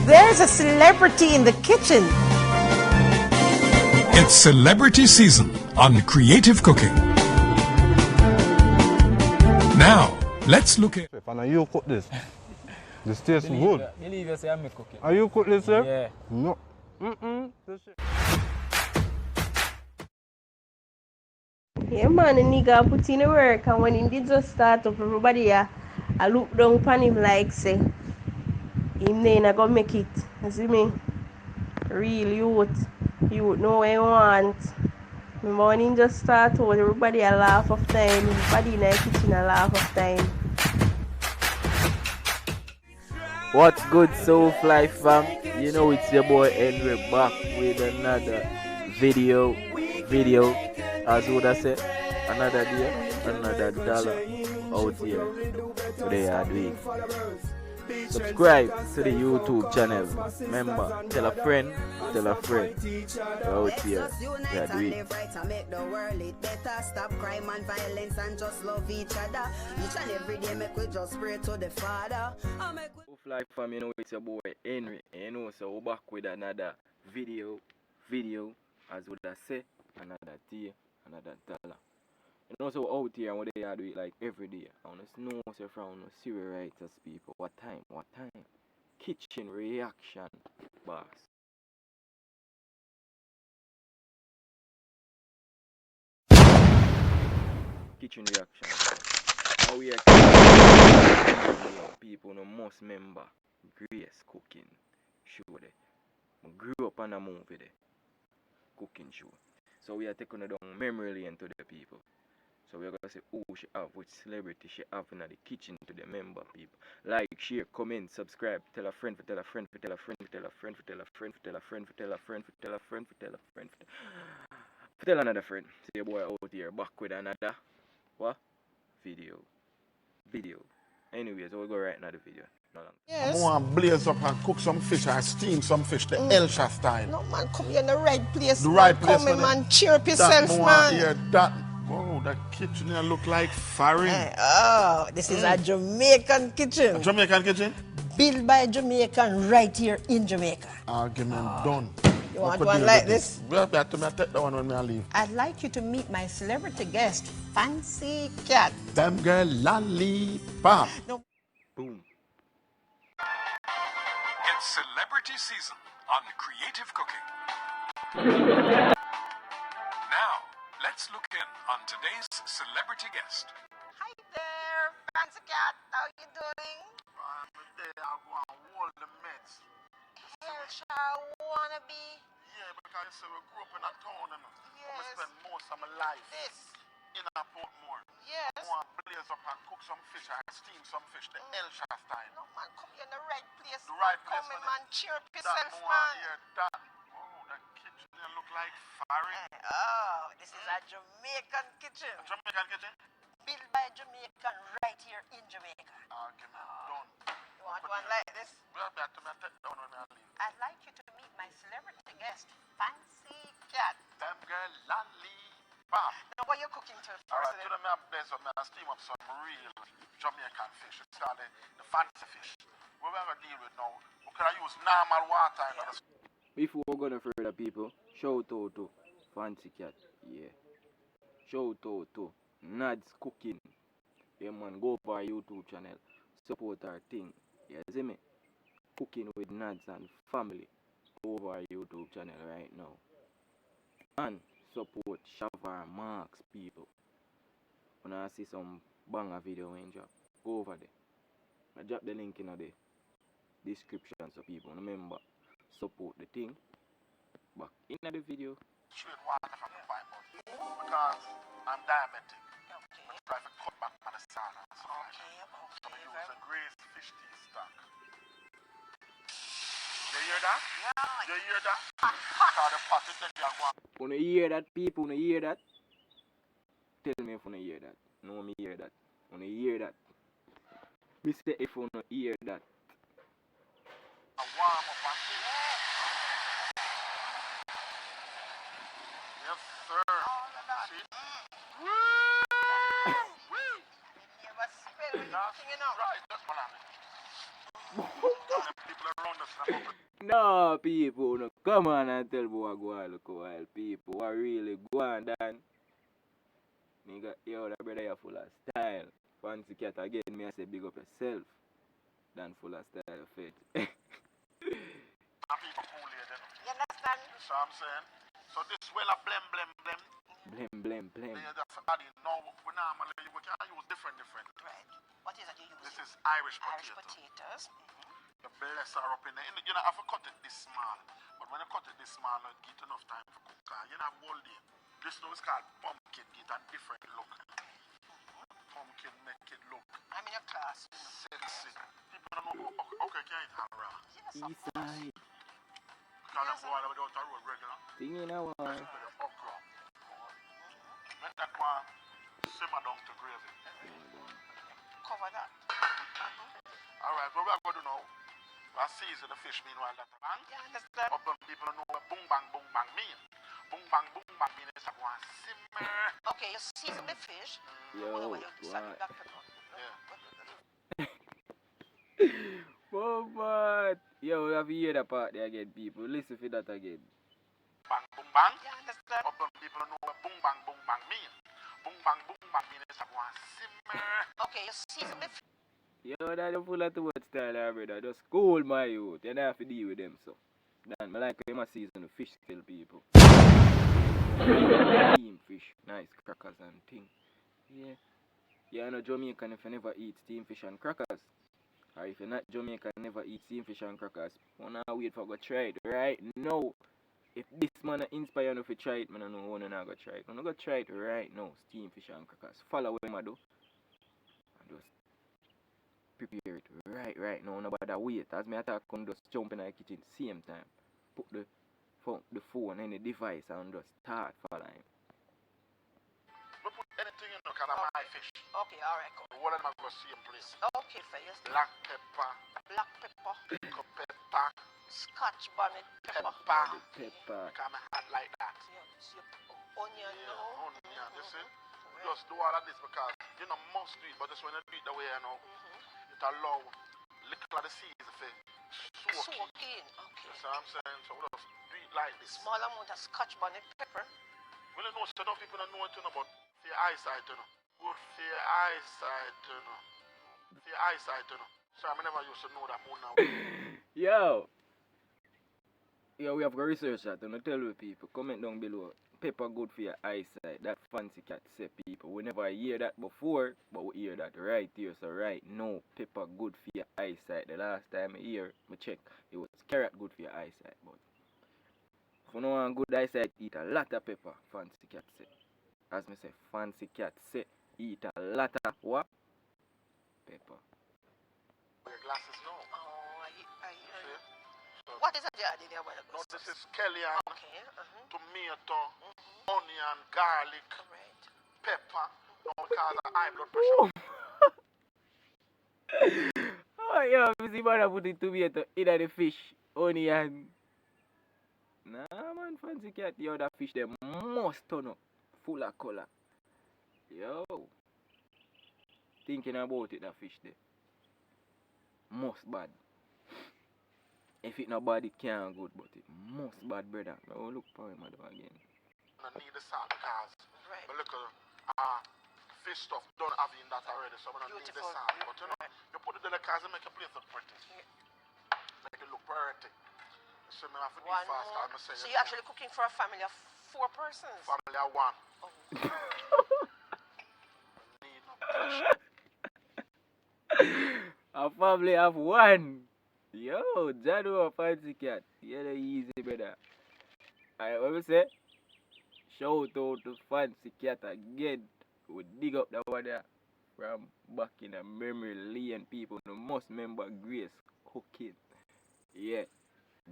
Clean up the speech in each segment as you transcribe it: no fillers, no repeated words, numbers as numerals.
There's a celebrity in the kitchen. It's celebrity season on Creative Cooking. Now, let's look at... And you cook this? This tastes good. Believe you say I'm cooking. Are you cook this, sir? Yeah. No. Yeah, man, the nigga put in the work, and when he did just start up, everybody I look down upon him like, say, him then go make it. You see me? Real youth know what he want. Remember when he just start out, everybody a laugh of time, everybody in the kitchen a laugh of time. What's good, Soulfly fam? You know it's your boy Henry back with another video. As would I say, another day, another dollar out here. Today I do it. Subscribe to the YouTube channel. Remember, tell a friend. Out here, we are doing it. Make the world it better. Stop crime and violence and just love each other. Each and every day make we just pray to the Father. Soulfly fam, you know it's your boy Henry. You know, so we're back with another video. As would I say, another day, another dollar. And also out here, what they are doing like every day. I want to know what's from serial writers people. What time? Kitchen reaction, boss. Kitchen reaction. Now we are people no most member Grace cooking show there. I grew up on a movie there. Cooking show. So we are taking it down memory lane to the people. So we are gonna say who she have, which celebrity she have in the kitchen to the member people. Like, share, comment, subscribe, tell a friend, tell a friend, tell a friend, tell a friend, tell a friend, tell a friend, tell a friend, tell a friend, tell a friend, tell another friend. See your boy out here back with another what? Video. Anyways, we'll go right now the video. No long. Yes. I want to blaze up and cook some fish or steam some fish, the Elsha style. No man, come here in the right place. The right place. Come in, man, cheer up yourself, man. Yeah, that. Oh, the kitchen here look like foreign. Oh, this is a Jamaican kitchen. A Jamaican kitchen? Built by a Jamaican right here in Jamaica. Argument done. You want one like this? Well, I have to take that one when I leave. I'd like you to meet my celebrity guest, Fancy Cat. Them girl lollipop. No. Boom. It's celebrity season on Creative Cooking. Now, let's look in on today's celebrity guest. Hi there, Fancy Cat. How you doing? I want to hold the Mets. Elsha wannabe. Yeah, because you see, we grew up in a town and Yes. we spend most of my life This. in a Portmore. Yes. I want to blaze up and cook some fish and steam some fish, the Elsha style. No man, come here in the right place. The right place, Come in, man. man, cheer up That yourself, more man. here, that. Oh, the kitchen here look like foreign. Oh, this is a Jamaican kitchen. Jamaican kitchen? Built by a Jamaican right here in Jamaica. Argument done. You want one like this? Well, I have to take that one when I leave. I'd like you to meet my celebrity guest, Fancy Cat. Them girl lollipop. Now, what are you cooking to first? Alright, today I blaze up, I steam up some real Jamaican fish. It's called the fancy fish. What we're going to deal with now, we can use normal water and other stuff. Before we go no further, people, shout out to Fancy Cat. Yeah. Shout out to Nad's Cooking. Yeah, man, go for our YouTube channel. Support our thing. You see me? Cooking with Nads and family. Go over our YouTube channel right now. And support Shavar Marks, people. When I see some banger video when drop, go over there. I drop the link in the description so people remember support the thing. Back in the video. Straight water from the pipe out. Because I'm diabetic. Okay. I try to cut back on the salt and stuff like that. Okay. So I use a Grace fish tea stock. You hear that? Yeah. You hear that? Because the pot is taking a one. When you hear that, people, when you hear that, tell me if you hear that. No, me hear that. When you hear that, me say if you hear that. A warm up and this. Yes, sir. See? Never spell with That's anything, you know. right. That's what I mean. The people around us No, people, no, come on and tell me what go on, look while people, what really go on, Dan. Nigga, yo, that brother, you're full of style. Fancy cat again, me I say big up yourself. Dan full of style, faith. People cool here, then. You understand? You see what I'm saying? So this well a blem. Blem. Then you just add in. Now, we normally we can use different. Right. What is it you use? This is Irish Irish potato. potatoes. You bless her up in there. You know, have to cut it this small. But when you cut it this small, you get enough time to cook. You know, all day. This now is called pumpkin. Get a different look. Pumpkin make it look I'm in your class. sexy. People don't know. Okay, can you eat raw? Eastside. Because of water without a road regular. Thing in our With the okra. Make that one simmer down to gravy. Cover that. Alright, what we are going to do now? We are season the fish meanwhile that bang. You understand? Up people know what boom bang mean. Boom bang mean is a go and simmer. Okay, you season the fish. Yo, You salt and black pepper. Yeah. Bombard. Yo, we have to hear that part there again, people. Listen for that again. Bang. You understand? Up people know what boom bang mean. Boom bang mean is a go and simmer. Okay, you season the fish. Yo, that don't full of too much style, brother. Just cool, my youth. You don't have to deal with them, so. Dan, I like him a season of fish still, people. Steam fish, nice crackers and thing. Yeah. Yeah, I know Jamaican if you never eat steam fish and crackers. Or if you're not Jamaican, never eat steam fish and crackers. Wanna wait for go try it right now. If this man inspire you to try it, man, I know one and I go try it. I'm gonna go try it right now. Steam fish and crackers. Follow what I do. And just prepare it right now. No bother wait. As me attack, come just jump in the kitchen same time. Put the phone in the device and just start following. We put anything in the kind of my fish. Okay, alright, cool. The one of them go same place. Okay, fair. Yes. Black pepper, Black pepper. pepper, Scotch bonnet pepper. Pepper. Come hot like that. Onion, no? Onion, you see? Just do all of this because you know must do it, but just when you do it the way you know, it allow little of the seeds to soak in. Okay. You see what I'm saying? So we just do it like this. Small amount of Scotch bonnet pepper. We don't know, so enough people don't know anything about for your eyesight, you know. Good for your eyesight, you know. For your eyesight, you know. So I never used to know that more now. Yo, we have to research that and tell the people. Comment down below. Pepper good for your eyesight. That fancy cat say, people. We never hear that before, but we hear that right here. So right now, pepper good for your eyesight. The last time I hear, I check, it was carrot good for your eyesight. But if you don't want good eyesight, eat a lot of pepper. Fancy cat say. As me say, fancy cat say, eat a lot of what? Pepper. Your glasses now. Oh, I hear you. So, What is a jar in there? no, this is scallion, Okay, tomato, onion, garlic, correct. pepper. Now because of high blood pressure. Oh, yo, busy man put the tomato in the fish, onion. Nah, man, fancy cat. Yo, that fish, they must turn up. Full of color. Yo. Thinking about it, that fish there. Most bad. If it not bad, it can't good, but it most bad, brother. Oh, look for him again. I need the salt because Right. the little fish stuff don't have in that already, so I don't need the Beautiful. salt. But you know, you put it in the cars and make a place look pretty. Make it look pretty. So I have to be One fast. more. I'm saying, So you're actually cooking for a family of 4 persons? family of one. Oh. Need no pressure. A family of one. Yo, Jadu, fancy cat. You're the easy, brother. Alright, what we say? Shout out to fancy cat again. We dig up that one there from back in the memory lane. People who must remember Grace cooking. Yeah,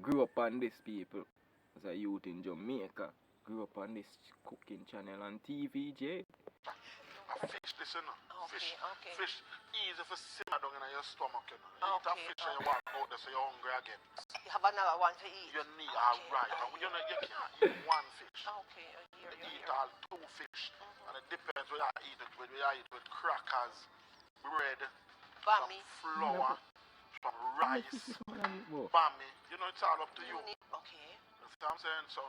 grew up on this, people. As a youth in Jamaica, grew up on this cooking channel on TVJ. A fish, listen. Okay. Fish easy for simmer down in your stomach, you know. You eat a Okay, fish and you walk out there so you're hungry again. You have another one to eat? You need, Okay, right. And you know, you can't eat one fish. Okay, I hear You you. eat all 2 fish. And it depends whether you eat it with, whether you eat with crackers, bread, some Bammy. flour, some rice, Whoa. bammy. You know, it's all up to you. Okay. You see what I'm saying? So,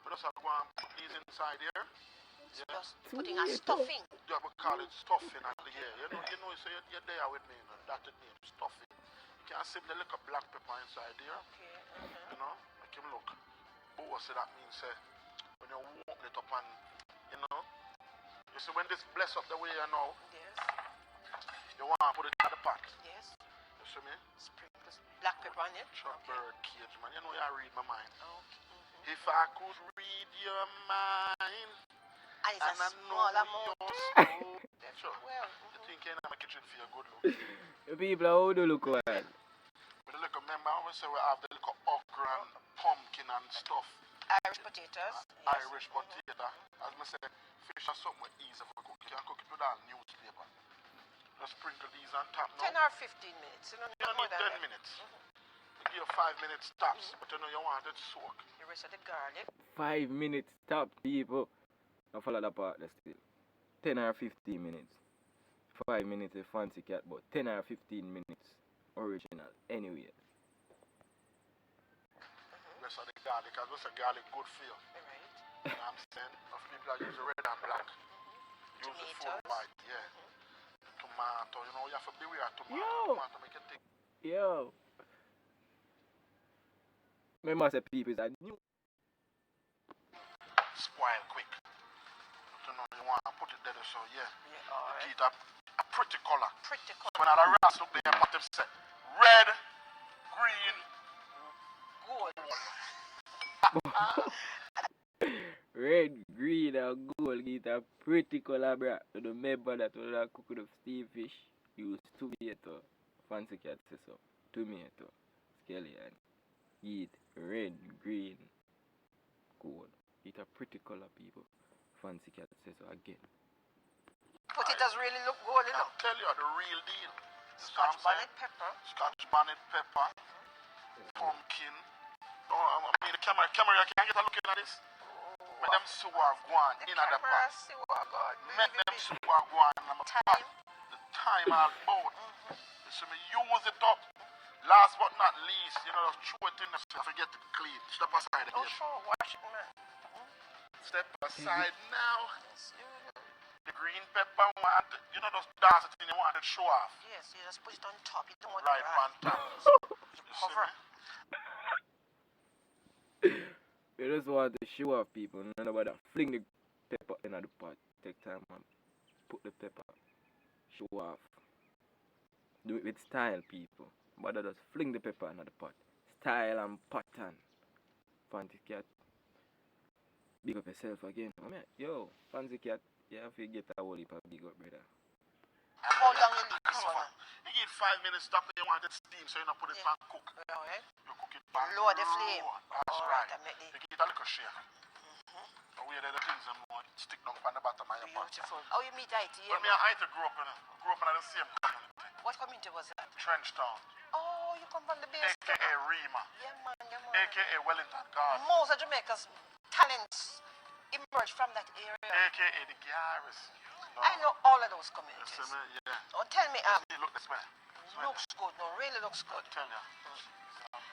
we just have to go and put these inside here. So Yeah. just putting a stuffing. Yeah, we call it stuffing at the here. You know, so you're there with me, you know, that's the name, stuffing. You can see the little black pepper inside here. Okay. You know, make him look. But what so that means, when you warm it up and, you know, you see when this bless up the way you know, Yes. you want to put it in the pot. Yes. You see me? Sprinkles. Black pepper on it. Truck bird cage, man. You know, you read my mind. Okay. If I could read your mind, And it's and a I small know amount. your soul. Sure. Well. You think you're in my kitchen for your good look? The people how do look wild. With the little, remember, I always say we have the little okra and pumpkin and stuff. Irish potatoes. Irish potato. As I say, fish are something easy for cook. You can cook it with a newspaper. Just sprinkle these on top now. 10 or 15 minutes. You know, You don't more need than 10 that. minutes. You give you 5 minutes tops, but you know you want it soak. The rest of the garlic. 5 minutes top, people. I follow that part there still. 10 or 15 minutes. 5 minutes a fancy cat, but 10 or 15 minutes original. Anyway. Rest of the garlic, as we say, garlic good for you. Right. You know what I'm saying? Of people are using red and black. Use the full Tomatoes. white, yeah. Tomato, you know, you have to beware of tomato. Yo. Tomato make it thick. Yo. Remember, I said people is a new. Spoil quick. But you know, you want to put it there, so yeah. Yeah, all right. Get a pretty color. Pretty color. When I rest look there, what them say? Red, green, Gold. Red, green, and gold. Get a pretty color, bro. So remember that when I cook with steamed fish, use tomato. Fancy cat say so. Tomato. Scallion. Eat red, green, gold. Eat a pretty color, people. Fancy cat say so again. Potatoes really look good, you know. I'll tell you the real deal. Scotch bonnet pepper. Scotch bonnet pepper, pumpkin. Oh, I mean the camera, you can get a look at this. Make them sewer go on The in at the camera, pot. see what God. Make them sewer go on in the pot. Time. The time all about. You see me use it up. Last but not least, you know, just throw it in the so forget to clean. Step aside Oh, again. sure. Wash it, man. Step aside now. Yes, The green pepper want, you know, those dance thing you want to show off. yes, you just put it on top. You don't want Right it on top. You see cover. me? You just want to show off people. None about that. Fling the pepper in the pot. Take time and put the pepper. Show off. Do it with style, people. But just fling the pepper in the pot. Style and pattern. Fancy cat. Big up yourself again. I mean, yo, fancy cat. You have to get a whole heap of big up, brother. How long you leave this one? You give 5 minutes stop and you want it steam so you don't put it Yeah. pan cook. Alright. You cook it pan Lower the flame. That's Alright, right. I make the- You give it a little shake. The way the things them stick down on the bottom of your pot. Beautiful. Oh, you meet IT here. When me and Ita grew up in the same community. What community was that? Trenchtown. Oh, you come from the base. AKA Rima. Yeah, man, yeah, man. AKA Wellington Garden. Most of Jamaica's talents emerge from that area. AKA the Garrison. I know all of those You communities. see me? Yeah. Oh, tell me, See, look this way. looks good. No, really looks good. Tell ya.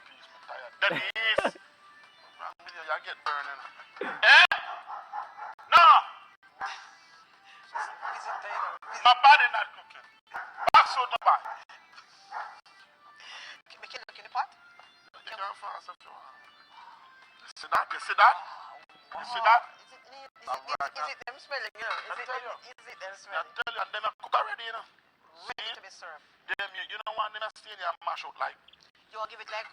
Peace, me tired. Denise! You get burning. Eh? No! Is it there? My body not cooking. Back so the body. Make it look in the pot. You can fast if you want. You see that? You see that? You see that? Is it them smelling, you know? I tell you. Is it them I smelling? tell you, them are cooked already, you know. Ready to be served. Them, you don't want them to stay there and mash out like. You want to give it like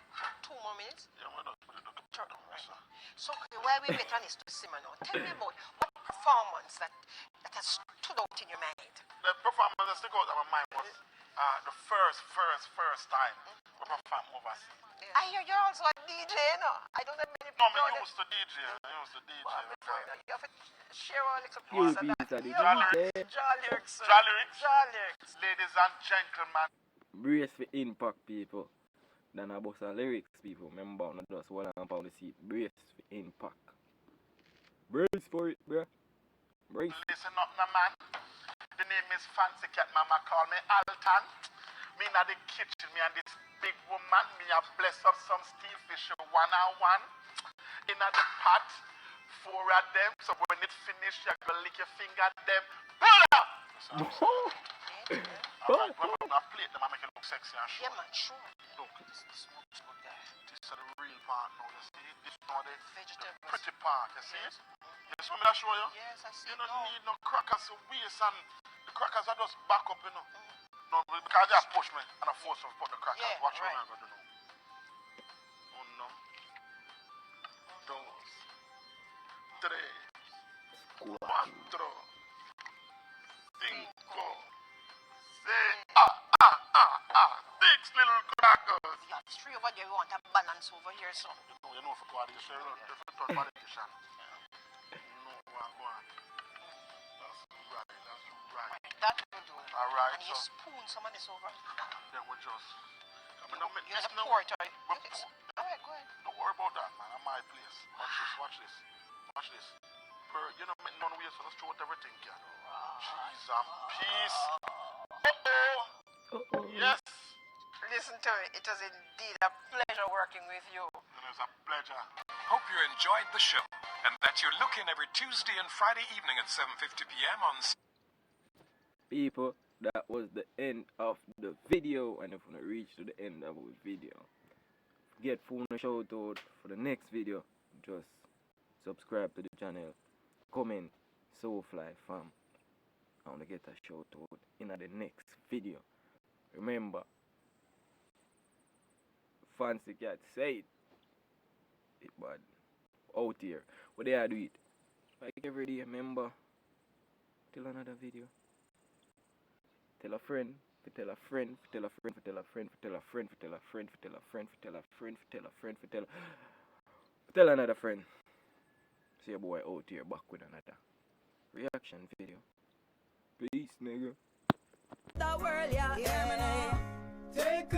2 more minutes? Yeah, we don't put it on the Sure. so. So, okay, while we wait on this to simmer now, tell me about what performance that has stood out in your mind. The performance that stick out of my mind was the first time we performed overseas. Yeah. I hear you're also a DJ, no? I don't know many No, people I know used to DJ. I used to DJ. You have to share a little You piece of be that. the Yeah. Jaw lyrics. sir. Jaw lyrics? Jaw lyrics. Ladies and gentlemen, Brace for impact, people. Then I bust a lyrics, people. Remember, not just one and pound the seat. Brace for impact. Brace for it, bruh. Brace. listen up, my man. The name is Fancy Cat Mama. Call me Alton. Me in the kitchen, me and this big woman, me a bless up some steel fish one on one in the pot. 4 of them, so when it finish, you go lick your finger at them. Alright, when I plate them, I make it look sexy and Yeah, short. man, sure. Look, This looks good, guy. this is the real part now, you see? This is now the Vegetables. pretty part, you see? Yes. You see me I show you? Yes, I see. You don't No. need no crackers to waste, and the crackers are just back up, you know. No, because they have push me and I force to put the crackers. Yeah, Watch right. what I'm going to do now. Oh no. Dos. Tres. Cuatro. Cinco. Seis. Six little crackers. You have 3 over there. You want a balance over here, so. You know for coalition, if you touch coalition. No, I'm going. That's right. That will do. Alright, And you so spoon some of this over. then we just. I mean, You have to pour it, or we pour. Alright, go ahead. Don't worry about that, man. I'm my place. Watch this. Watch this. You know, make none waste, so let's throw out everything, yeah. Cheese and peace. Yes. Listen to me. It was indeed a pleasure working with you. And it's a pleasure. Hope you enjoyed the show and that you look in every Tuesday and Friday evening at 7:50 p.m. on People, that was the end of the video, and if we reach to the end of the video, get full shout out for the next video. Just subscribe to the channel, comment, Soulfly fam. I want to get a shout out in the next video. Remember, fancy cat say it bad out here. What they are do it like every day. Remember, till another video. Tell a friend, tell a friend, tell a friend, tell a friend, tell a friend, tell a friend, tell a friend, tell a friend, tell a friend, tell another friend. See a boy out here back with another reaction video. Peace, nigga. The world, yeah. Hear me now. Take